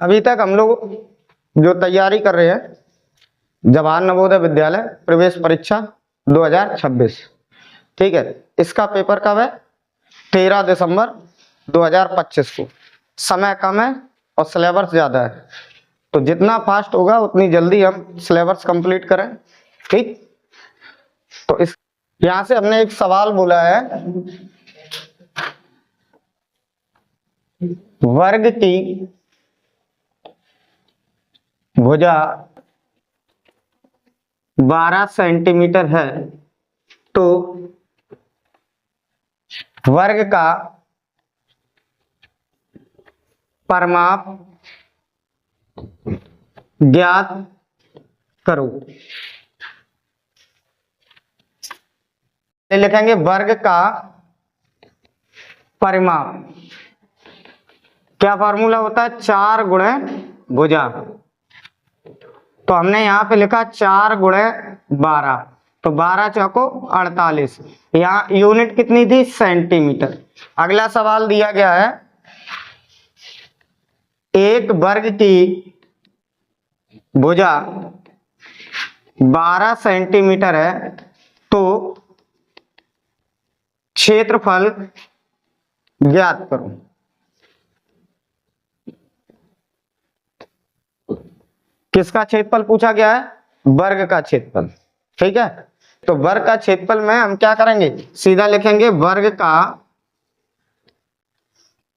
अभी तक हम लोग जो तैयारी कर रहे हैं जवाहर नवोदय विद्यालय प्रवेश परीक्षा 2026, ठीक है। इसका पेपर कब है? 13 दिसंबर 2025 को। समय कम है और सिलेबस ज़्यादा है, तो जितना फास्ट होगा उतनी जल्दी हम सिलेबस कंप्लीट करें, ठीक। तो इस यहाँ से हमने एक सवाल बोला है, वर्ग की भुजा 12 सेंटीमीटर है, तो वर्ग का परिमाप ज्ञात करो। लिखेंगे वर्ग का परिमाप, क्या फॉर्मूला होता है? 4 गुणे भुजा। तो हमने यहाँ पे लिखा 4 गुणे 12, तो 12 चौको 48। यहाँ यूनिट कितनी थी? सेंटीमीटर। अगला सवाल दिया गया है, एक वर्ग की भुजा 12 सेंटीमीटर है, तो क्षेत्रफल ज्ञात करो। किसका क्षेत्रफल पूछा गया है? वर्ग का क्षेत्रफल, ठीक है। तो वर्ग का क्षेत्रफल में हम क्या करेंगे? सीधा लिखेंगे वर्ग का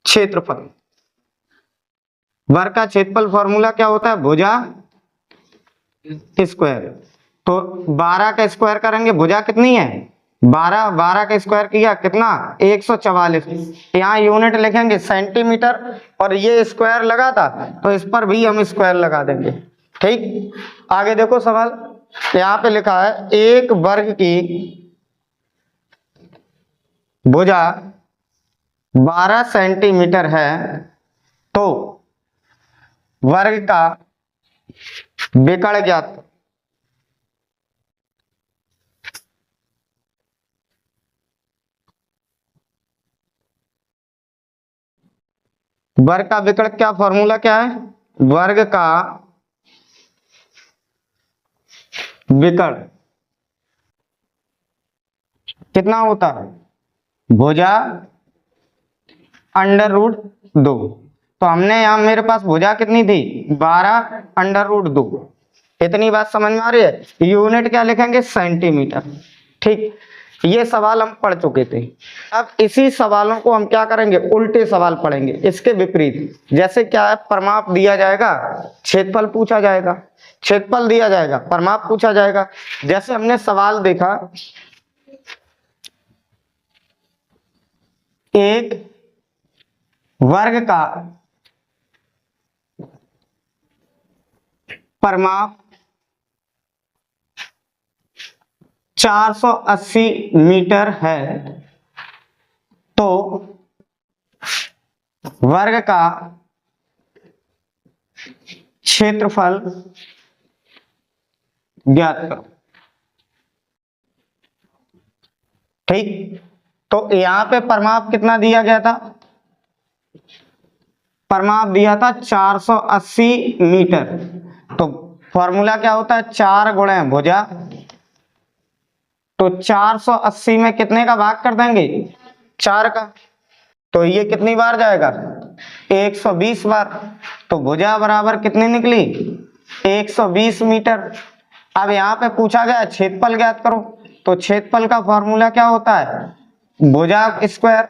क्षेत्रफल। वर्ग का क्षेत्रफल फॉर्मूला क्या होता है? भुजा स्क्वायर। तो 12 का स्क्वायर करेंगे, भुजा कितनी है? 12, 12 का स्क्वायर किया कितना? 144। यहाँ यूनिट लिखेंगे सेंटीमीटर, और ये स्क्वायर लगा था तो इस पर भी हम स्क्वायर लगा देंगे, ठीक। आगे देखो सवाल, यहाँ पे लिखा है एक वर्ग की भुजा 12 सेंटीमीटर है, तो वर्ग का विकर्ण ज्ञात करो। वर्ग का विकर्ण क्या फॉर्मूला क्या है? वर्ग का विकर्ण कितना होता है? भुजा √2। तो हमने यहां, मेरे पास भुजा कितनी थी? 12 √2। इतनी बात समझ में आ रही है? यूनिट क्या लिखेंगे? सेंटीमीटर, ठीक। ये सवाल हम पढ़ चुके थे। अब इसी सवालों को हम क्या करेंगे? उल्टे सवाल पढ़ेंगे, इसके विपरीत। जैसे क्या है, परिमाप दिया जाएगा, क्षेत्रफल पूछा जाएगा। क्षेत्रफल दिया जाएगा, परिमाप पूछा जाएगा। जैसे हमने सवाल देखा, एक वर्ग का परिमाप 480 मीटर है, तो वर्ग का क्षेत्रफल ज्ञात करो, ठीक। तो यहां पे परिमाप कितना दिया गया था? परिमाप दिया था 480 मीटर। तो फॉर्मूला क्या होता है? 4 गुणे भुजा। तो 480 में कितने का भाग कर देंगे? 4 का। तो ये कितनी बार जाएगा? 120 बार। तो भुजा बराबर कितनी निकली? 120 मीटर। अब यहाँ पे पूछा गया क्षेत्रफल ज्ञात करो, तो क्षेत्रफल का फॉर्मूला क्या होता है? भुजा स्क्वायर।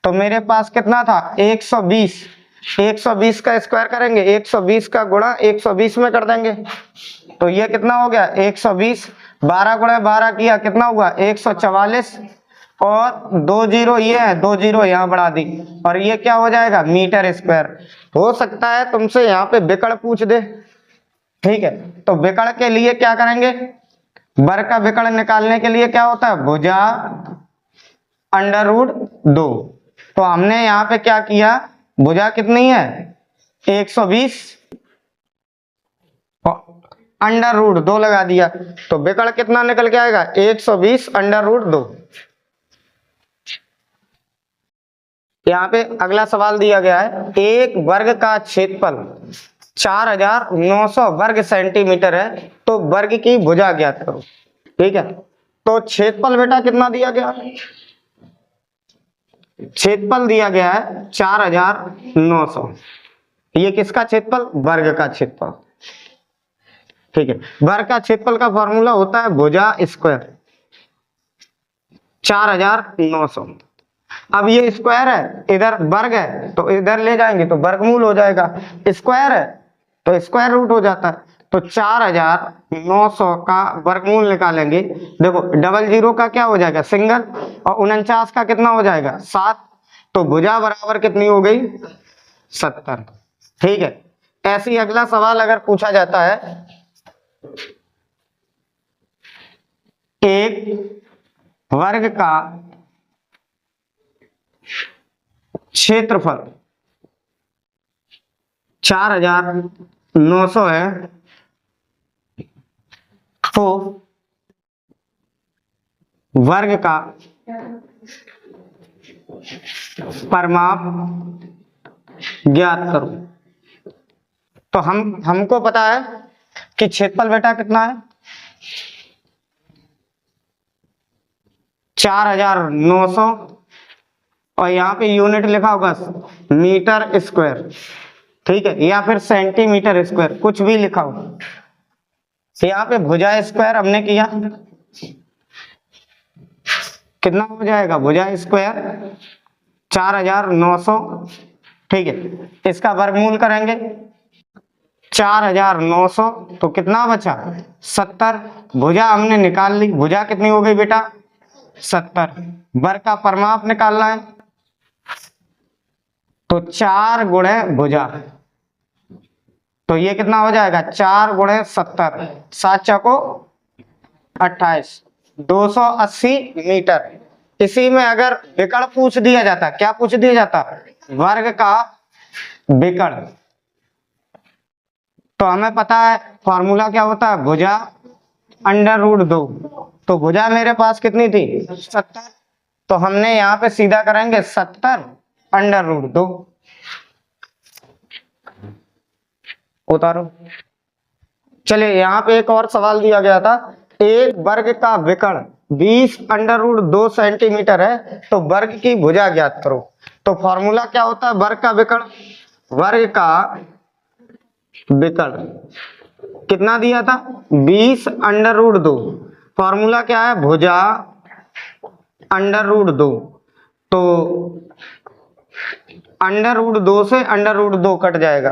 तो मेरे पास कितना था? 120। 120 का स्क्वायर करेंगे, 120 का गुणा 120 में कर देंगे, तो ये कितना हो गया? 120। 12 गुणा 12 किया, कितना हुआ? 144। और 2 जीरो ये है, 2 जीरो यहाँ बढ़ा दी, और ये क्या हो जाएगा? Meter square. हो सकता है तुमसे यहाँ पे विकर्ण पूछ दे, ठीक है। तो विकर्ण के लिए क्या करेंगे? वर्ग का विकर्ण निकालने के लिए क्या होता है? भुजा √2। तो हमने यहाँ पे क्या किया? भुजा कितनी है? 120, √2 लगा दिया, तो विकर्ण कितना निकल के आएगा? 120 √2। यहाँ पे अगला सवाल दिया गया है, एक वर्ग का क्षेत्रफल 4900 वर्ग सेंटीमीटर है, तो वर्ग की भुजा ज्ञात करो। ठीक है, तो क्षेत्रफल बेटा कितना दिया गया है? क्षेत्रफल दिया गया है 4900। ये किसका क्षेत्रफल? वर्ग का क्षेत्रफल। ठीक है, वर्ग का क्षेत्रफल का फॉर्मूला होता है भुजा स्क्वायर 4900। अब ये स्क्वायर है, इधर वर्ग है, तो इधर ले जाएंगे तो वर्गमूल हो जाएगा, स्क्वायर है तो स्क्वायर रूट हो जाता है। तो 4900 का वर्गमूल निकालेंगे। देखो डबल जीरो का क्या हो जाएगा? सिंगल। और 49 का कितना हो जाएगा? 7। तो भुजा बराबर कितनी हो गई? 70। ठीक है, ऐसे ही अगला सवाल अगर पूछा जाता है, एक वर्ग का क्षेत्रफल 4900 है, तो वर्ग का परिमाप ज्ञात करो। तो हमको पता है कि क्षेत्रफल बेटा कितना है? 4900, और यहाँ पे यूनिट लिखा होगा मीटर स्क्वायर। ठीक है, या फिर सेंटीमीटर स्क्वायर, कुछ भी लिखा हो। तो यहाँ पे भुजा स्क्वायर हमने किया, कितना हो जाएगा? भुजा स्क्वायर 4900। ठीक है, इसका वर्गमूल करेंगे 4900, तो कितना बचा? 70। भुजा हमने निकाल ली, भुजा कितनी हो गई बेटा? 70। वर्ग का परिमाप निकालना है, तो 4 गुणे भुजा, तो ये कितना हो जाएगा? 4 गुणे 70, 7 चौको 28, 280 मीटर। इसी में अगर विकर्ण पूछ दिया जाता, क्या पूछ दिया जाता? वर्ग का विकर्ण। तो हमें पता है फॉर्मूला क्या होता है? भुजा अंडर रूट 2। तो भुजा मेरे पास कितनी थी? 70। तो हमने यहाँ पे सीधा करेंगे 70 अंडर रूट 2। उतारो। चलिए, यहाँ पे एक और सवाल दिया गया था, एक वर्ग का विकर्ण 20 अंडर रूट 2 सेंटीमीटर है, तो वर्ग की भुजा ज्ञात करो। तो फॉर्मूला क्या होता है वर्ग का विकर्ण? वर्ग का विकर्ण कितना दिया था? 20 अंडर रूट 2। फॉर्मूला क्या है? भुजा अंडर रूट 2। तो अंडर रूट 2 से अंडर रूट 2 कट जाएगा,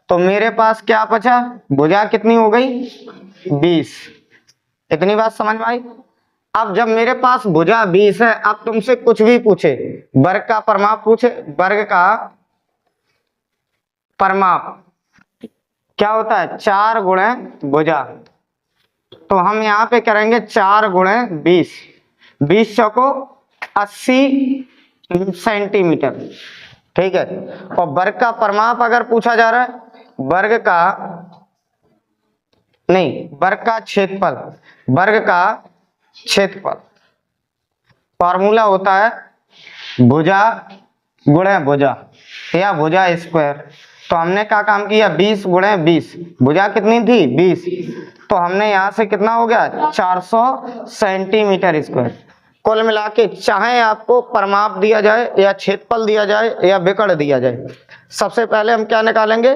तो मेरे पास क्या बचा? भुजा कितनी हो गई? 20। इतनी बात समझ में आई? अब जब मेरे पास भुजा 20 है, अब तुमसे कुछ भी पूछे, वर्ग का परिमाप पूछे, वर्ग का परिमाप क्या होता है? 4 गुणे भुजा। तो हम यहाँ पे करेंगे 4 गुणे 20, 20 चौको 80 सेंटीमीटर। ठीक है, और वर्ग का परिमाप अगर पूछा जा रहा है, वर्ग का नहीं, वर्ग का क्षेत्रफल, वर्ग का क्षेत्रफल फॉर्मूला होता है भुजा गुणे भुजा या भुजा स्क्वायर। तो हमने क्या काम किया? 20 गुणे 20, भुजा कितनी थी? 20। तो हमने यहाँ से कितना हो गया? 400 सेंटीमीटर स्क्वायर। कुल मिला के चाहे आपको परिमाप दिया जाए या क्षेत्रफल दिया जाए या विकर्ण दिया जाए, सबसे पहले हम क्या निकालेंगे?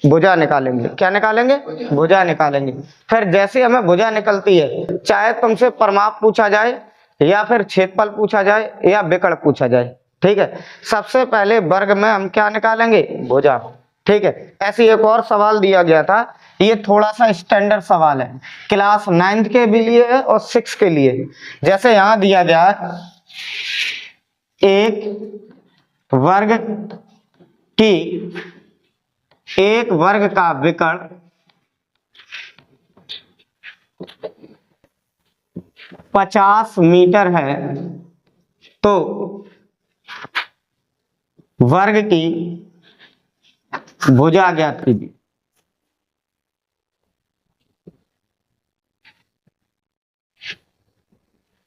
भुजा निकालेंगे। क्या निकालेंगे? भुजा निकालेंगे। फिर जैसे हमें भुजा निकलती है, चाहे तुमसे परिमाप पूछा जाए या फिर क्षेत्रफल पूछा जाए या विकर्ण पूछा जाए, ठीक है, सबसे पहले वर्ग में हम क्या निकालेंगे? भुजा। ठीक है, ऐसे एक और सवाल दिया गया था, ये थोड़ा सा स्टैंडर्ड सवाल है, क्लास 9th के भी लिए है और 6 के लिए। जैसे यहां दिया गया है, एक वर्ग का विकर्ण 50 मीटर है, तो वर्ग की भुजा ज्ञात कीजिए।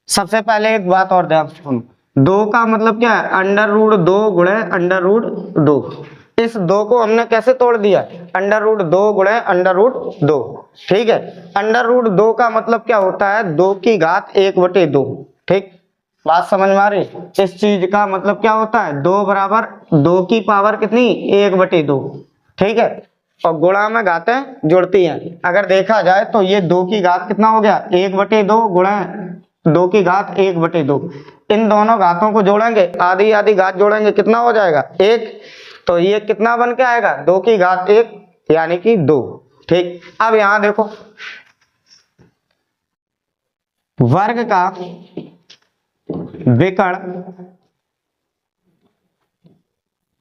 सबसे पहले एक बात और ध्यान सुनो, दो का मतलब क्या है, अंडर रूट 2 गुणे अंडर रूट 2। इस 2 को हमने कैसे तोड़ दिया, अंडर रूट 2 गुणे अंडर रूट 2। ठीक है, अंडर रूट 2 का मतलब क्या होता है, 2 की घात 1/2। ठीक, बात समझ में आ रही। इस चीज का मतलब क्या होता है, 2 बराबर 2 की पावर कितनी, 1/2। ठीक है, और गुणा में घातें जुड़ती हैं। अगर देखा जाए तो ये 2 की घात कितना हो गया, 1/2 गुणा 2 की घात 1/2। इन दोनों घातों को जोड़ेंगे, आधी आधी घात जोड़ेंगे, कितना हो जाएगा, 1। तो ये कितना बन के आएगा, 2 की घात 1 यानी कि 2। ठीक, अब यहां देखो वर्ग का विकर्ण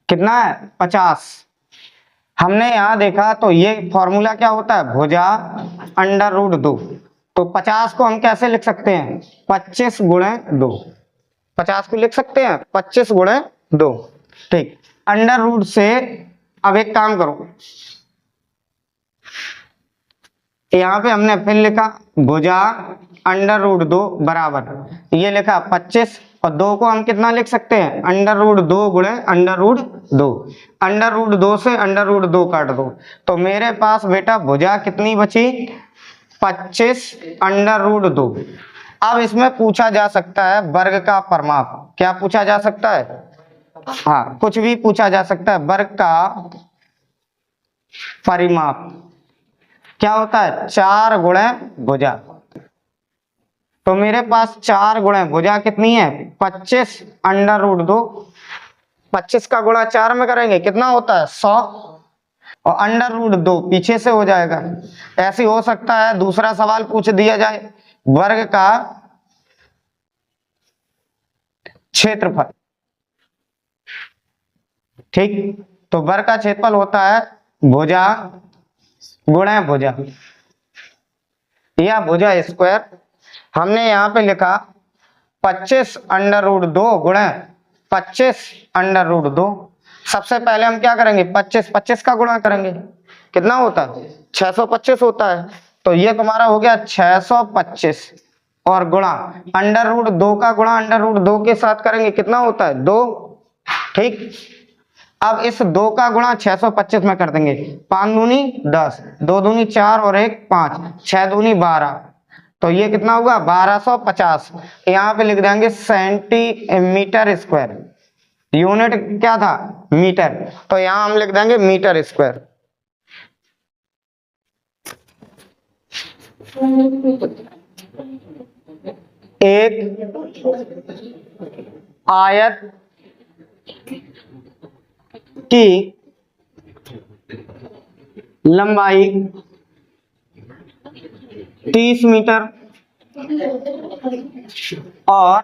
कितना है, 50। हमने यहां देखा तो ये फॉर्मूला क्या होता है, भुजा अंडर रूट 2। तो 50 को हम कैसे लिख सकते हैं, 25 गुणे 2। 50 को लिख सकते हैं 25 गुणे 2। ठीक, अंडर रूट से अब एक काम करो, यहां पे हमने फिर लिखा भुजा अंडर रूट 2 बराबर, ये लिखा 25, और 2 को हम कितना लिख सकते हैं, अंडर रूट 2 गुणे अंडर रूट 2। अंडर रूट 2 से अंडर रूट 2 काट दो, तो मेरे पास बेटा भुजा कितनी बची, 25 अंडर रूट 2। अब इसमें पूछा जा सकता है वर्ग का परिमाप, क्या पूछा जा सकता है, हाँ कुछ भी पूछा जा सकता है। वर्ग का परिमाप क्या होता है, 4 गुणे भुजा। तो मेरे पास 4 गुणे भुजा कितनी है, 25 अंडर रूट 2। 25 का गुणा 4 में करेंगे कितना होता है, 100, और अंडर रूट 2 पीछे से हो जाएगा। ऐसे हो सकता है दूसरा सवाल पूछ दिया जाए, वर्ग का क्षेत्रफल। ठीक, तो वर्ग का क्षेत्रफल होता है भुजा गुणे भुजा या भुजा स्क्वायर। हमने यहाँ पे लिखा 25 अंडर रूट 2 गुणे 25 अंडर रूट 2। सबसे पहले हम क्या करेंगे, 25 का गुणा करेंगे, कितना होता है, 625 होता है। तो ये तुम्हारा हो गया 625, और गुणा अंडर रूट 2 का गुणा अंडर रूट 2 के साथ करेंगे, कितना होता है, 2। ठीक, अब इस 2 का गुणा 625 में कर देंगे, 5 दूनी 10, 2 दूनी 4 और 1 5, 6 दूनी 12। तो ये कितना होगा, 1250। यहाँ पे लिख देंगे सेंटीमीटर स्क्वायर, यूनिट क्या था, मीटर, तो यहाँ हम लिख देंगे मीटर स्क्वायर। एक आयत की लंबाई 30 मीटर और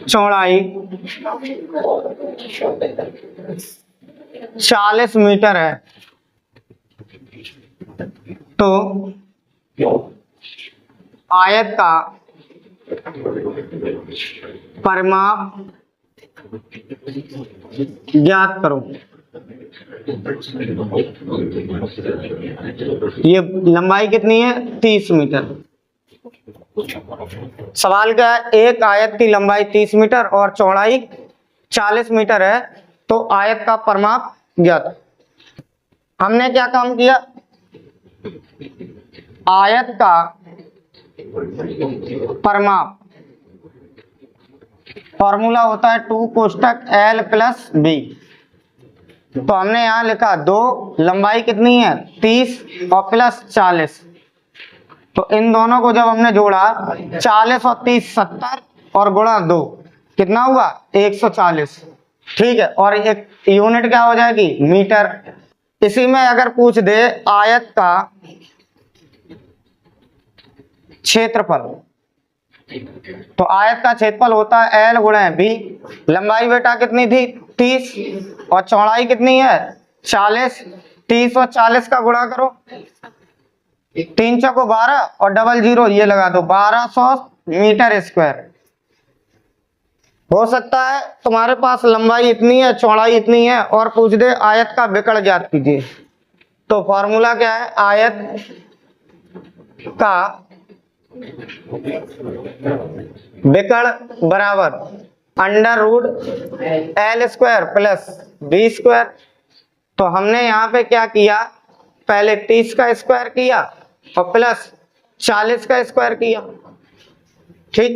चौड़ाई 40 मीटर है, तो आयत का परिमाप ज्ञात करो। ये लंबाई कितनी है, 30 मीटर। सवाल क्या है, एक आयत की लंबाई 30 मीटर और चौड़ाई 40 मीटर है, तो आयत का परिमाप ज्ञात। हमने क्या काम किया, आयत का परिमाप, फॉर्मूला होता है 2 कोष्टक L प्लस B। तो हमने यहां लिखा 2, लंबाई कितनी है 30 और प्लस 40, तो इन दोनों को जब हमने जोड़ा 40 और 30 70, और गुणा 2 कितना हुआ 140। ठीक है, और एक यूनिट क्या हो जाएगी, मीटर। इसी में अगर पूछ दे आयत का क्षेत्रफल, तो आयत का क्षेत्रफल होता है L गुणे B। लंबाई बेटा कितनी थी 30 और चौड़ाई कितनी है 40। 30 और 40 का गुणा करो, 3 चौको 12 और डबल 0 ये लगा दो, 1200 मीटर स्क्वायर। हो सकता है तुम्हारे पास लंबाई इतनी है चौड़ाई इतनी है और पूछ दे आयत का विकर्ण ज्ञात कीजिए। तो फॉर्मूला क्या है, आयत का विकर्ण बराबर under root L square plus B square. तो हमने यहाँ पे क्या किया, पहले 30 का स्क्वायर किया और प्लस 40 का स्क्वायर किया। ठीक,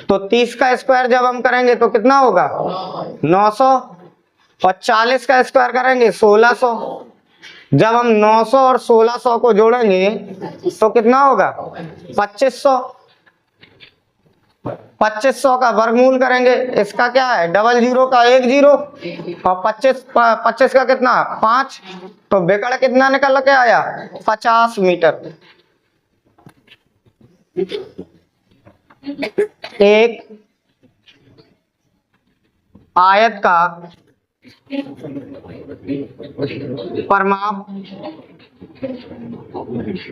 तो 30 का स्क्वायर जब हम करेंगे तो कितना होगा 900 और 40 का स्क्वायर करेंगे 1600। जब हम 900 और 1600 को जोड़ेंगे तो कितना होगा 2500। 2500 का वर्गमूल करेंगे, इसका क्या है डबल जीरो का 1 जीरो और 25 का कितना 5, तो विकर्ण कितना निकल के आया 50 मीटर। एक आयत का परिमाप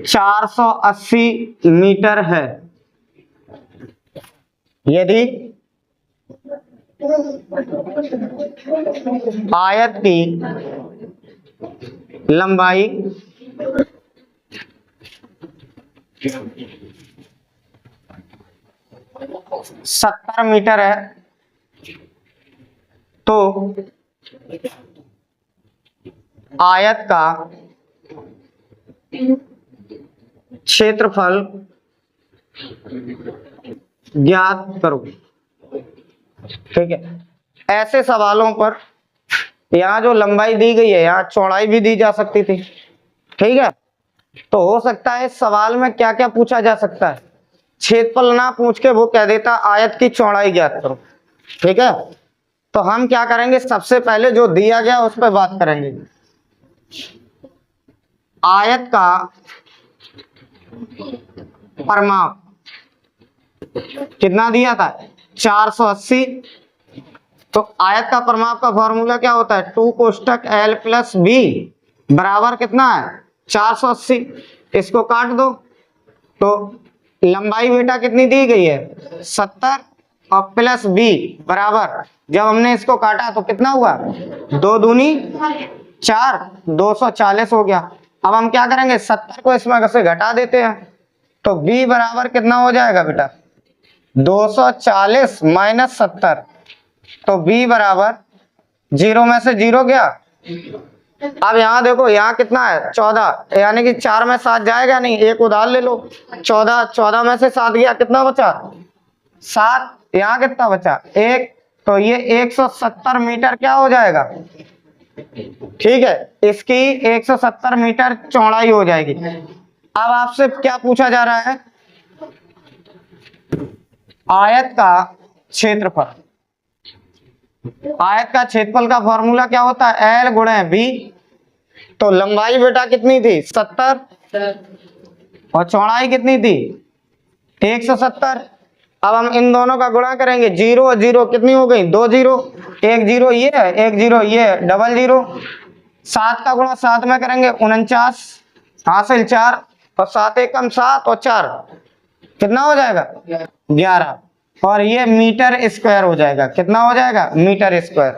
480 मीटर है यदि आयत की लंबाई 70 मीटर है तो आयत का क्षेत्रफल ज्ञात करो। ठीक है, ऐसे सवालों पर यहाँ जो लंबाई दी गई है यहाँ चौड़ाई भी दी जा सकती थी। ठीक है, तो हो सकता है इस सवाल में क्या क्या पूछा जा सकता है, क्षेत्रफल ना पूछ के वो कह देता आयत की चौड़ाई ज्ञात करो। ठीक है, तो हम क्या करेंगे, सबसे पहले जो दिया गया उस पर बात करेंगे। आयत का परिमाप कितना दिया था 480। तो आयत का परिमाप का फॉर्मूला क्या होता है 2 कोष्टक L प्लस बी बराबर कितना है 480। इसको काट दो तो लंबाई बेटा कितनी दी गई है 70 और प्लस बी बराबर, जब हमने इसको काटा तो कितना हुआ 2 दूनी 4, 240 हो गया। अब हम क्या करेंगे 70 को इसमें से घटा देते हैं तो b बराबर कितना हो जाएगा बेटा 240 माइनस 70, तो b बराबर 0 में से 0 गया। अब यहाँ देखो यहाँ कितना है 14, यानी कि 4 में 7 जाएगा नहीं, एक उधार ले लो 14 में से 7 गया, कितना बचा 7, यहाँ कितना बचा 1, तो ये 170 मीटर क्या हो जाएगा। ठीक है, इसकी 170 मीटर चौड़ाई हो जाएगी। अब आपसे क्या पूछा जा रहा है आयत का क्षेत्रफल। आयत का क्षेत्रफल का फॉर्मूला क्या होता है L गुणे B। तो लंबाई बेटा कितनी थी 70 और चौड़ाई कितनी थी 170। अब हम इन दोनों का गुणा करेंगे, 0 और 0 कितनी हो गई 2 जीरो, 1 जीरो ये है 1 जीरो ये है, डबल जीरो। 7 का गुणा 7 में करेंगे 49 हासिल 4 और 7 एकम 7 और 4 कितना हो जाएगा 11 और ये मीटर स्क्वायर हो जाएगा। कितना हो जाएगा मीटर स्क्वायर।